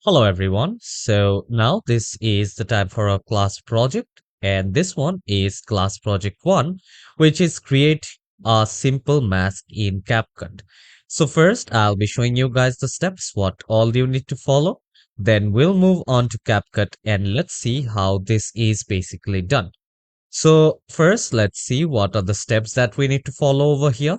Hello everyone. So now this is the time for our class project, and this one is class project 1, which is create a simple mask in CapCut. So first I'll be showing you guys the steps, what all you need to follow. Then we'll move on to CapCut and let's see how this is basically done. So first let's see what are the steps that we need to follow over here.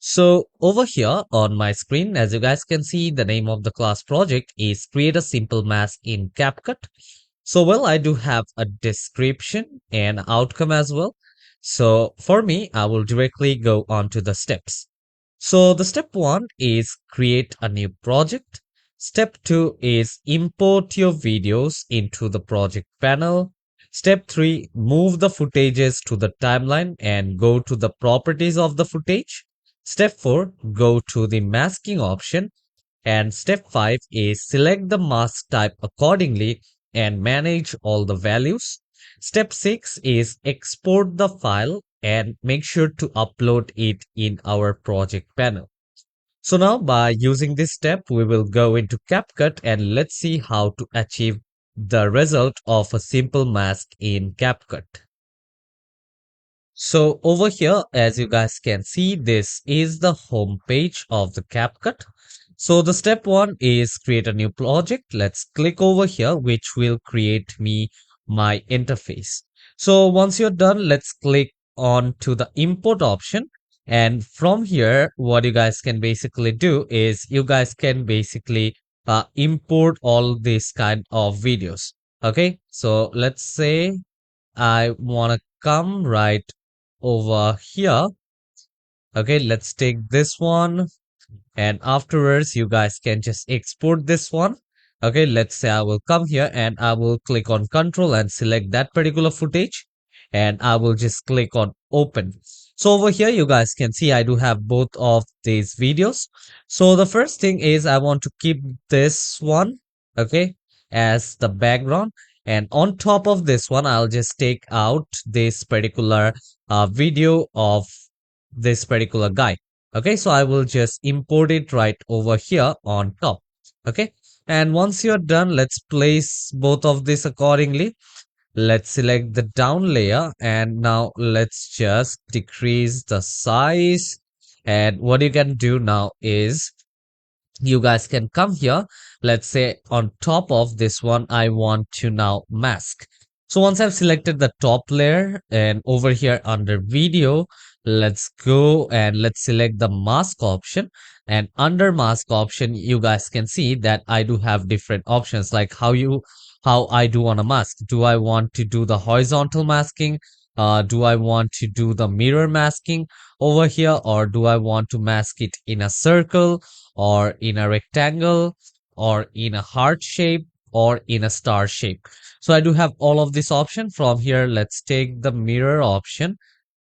So over here on my screen, as you guys can see, the name of the class project is create a simple mask in CapCut. So well, I do have a description and outcome as well. So for me, I will directly go on to the steps. So the step 1 is create a new project. Step 2 is import your videos into the project panel. Step 3, move the footages to the timeline and go to the properties of the footage. Step 4, go to the masking option. And step 5 is select the mask type accordingly and manage all the values. Step 6 is export the file and make sure to upload it in our project panel. So now by using this step, we will go into CapCut and let's see how to achieve the result of a simple mask in CapCut. So over here, as you guys can see, this is the home page of the CapCut. So the step 1 is create a new project. Let's click over here, which will create me my interface. So once you're done, let's click on to the import option. And from here, what you guys can basically do is you guys can basically import all these kind of videos. Okay, so let's say I want to come right over here. Okay, let's take this one, and afterwards you guys can just export this one. Okay, let's say I will come here and I will click on control and select that particular footage, and I will just click on open. So over here you guys can see I do have both of these videos. So the first thing is I want to keep this one, okay, as the background, and on top of this one I'll just take out this particular video of this particular guy. Okay, so I will just import it right over here on top. Okay, and once you're done, let's place both of this accordingly. Let's select the down layer, and now let's just decrease the size. And what you can do now is you guys can come here. Let's say on top of this one I want to now mask. So once I've selected the top layer, and over here under video, let's go and let's select the mask option. And under mask option you guys can see that I do have different options, like how I do want a mask. Do I want to do the horizontal masking? Do I want to do the mirror masking over here, or do I want to mask it in a circle, or in a rectangle, or in a heart shape, or in a star shape? So I do have all of this option. From here, let's take the mirror option,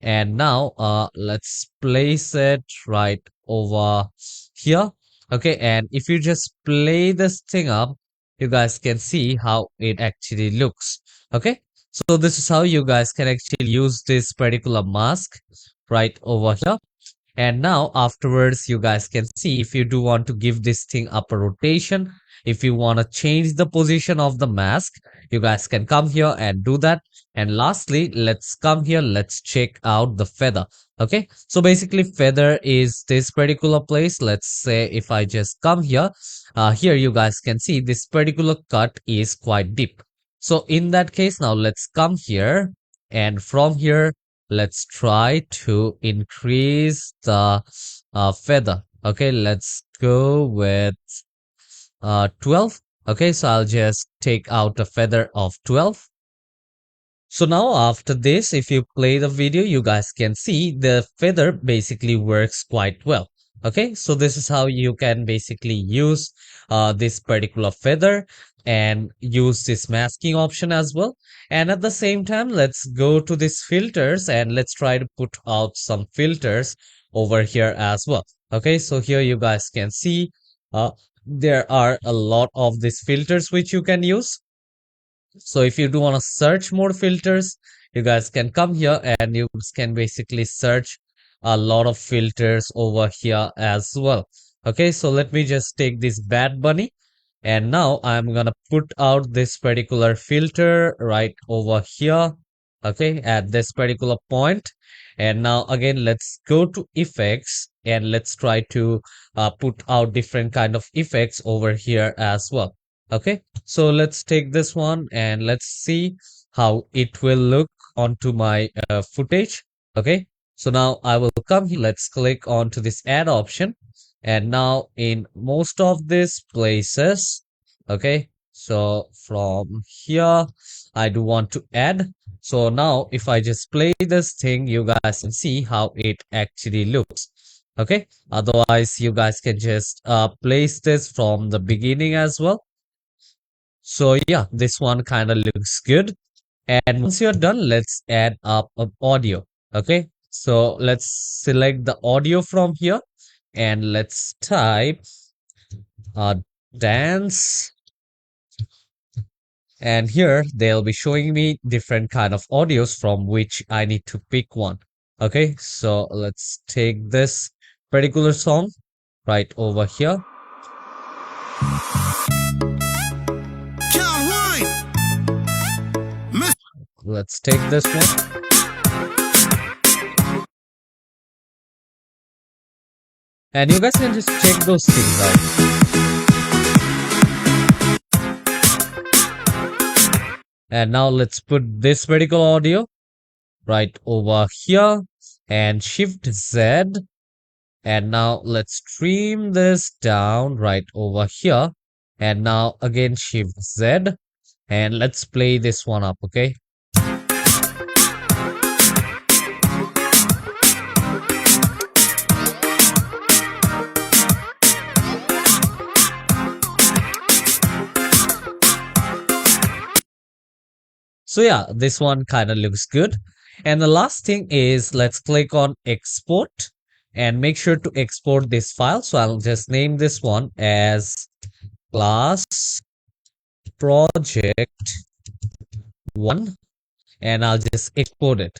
and now let's place it right over here. Okay, and if you just play this thing up, you guys can see how it actually looks. Okay, so this is how you guys can actually use this particular mask right over here. And now afterwards, you guys can see if you do want to give this thing up a rotation, if you want to change the position of the mask, you guys can come here and do that. And lastly, let's come here, let's check out the feather. Okay, so basically feather is this particular place. Let's say if I just come here, here you guys can see this particular cut is quite deep. So in that case, now let's come here, and from here let's try to increase the feather. Okay, let's go with 12. Okay, so I'll just take out a feather of 12. So now after this, if you play the video, you guys can see the feather basically works quite well. Okay, so this is how you can basically use this particular feather and use this masking option as well. And at the same time, let's go to these filters and let's try to put out some filters over here as well. Okay, so here you guys can see there are a lot of these filters which you can use. So if you do want to search more filters, you guys can come here and you can basically search a lot of filters over here as well. Okay, so let me just take this Bad Bunny, and now I'm gonna put out this particular filter right over here. Okay, at this particular point. And now again, let's go to effects and let's try to put out different kind of effects over here as well. Okay, so let's take this one and let's see how it will look onto my footage. Okay, so now I will come here. Let's click onto this add option, and now in most of these places, okay, so from here I do want to add. So now if I just play this thing, you guys can see how it actually looks. Okay, otherwise you guys can just place this from the beginning as well. So yeah, this one kind of looks good. And once you're done, let's add up audio. Okay, so let's select the audio from here and let's type dance, and here they'll be showing me different kind of audios from which I need to pick one. Okay, so let's take this particular song right over here. Let's take this one, and you guys can just check those things out. And now let's put this particular audio right over here and Shift Z. And now let's stream this down right over here. And now again Shift Z. And let's play this one up, okay? So yeah, this one kind of looks good. And the last thing is let's click on export and make sure to export this file. So I'll just name this one as class project 1 and I'll just export it.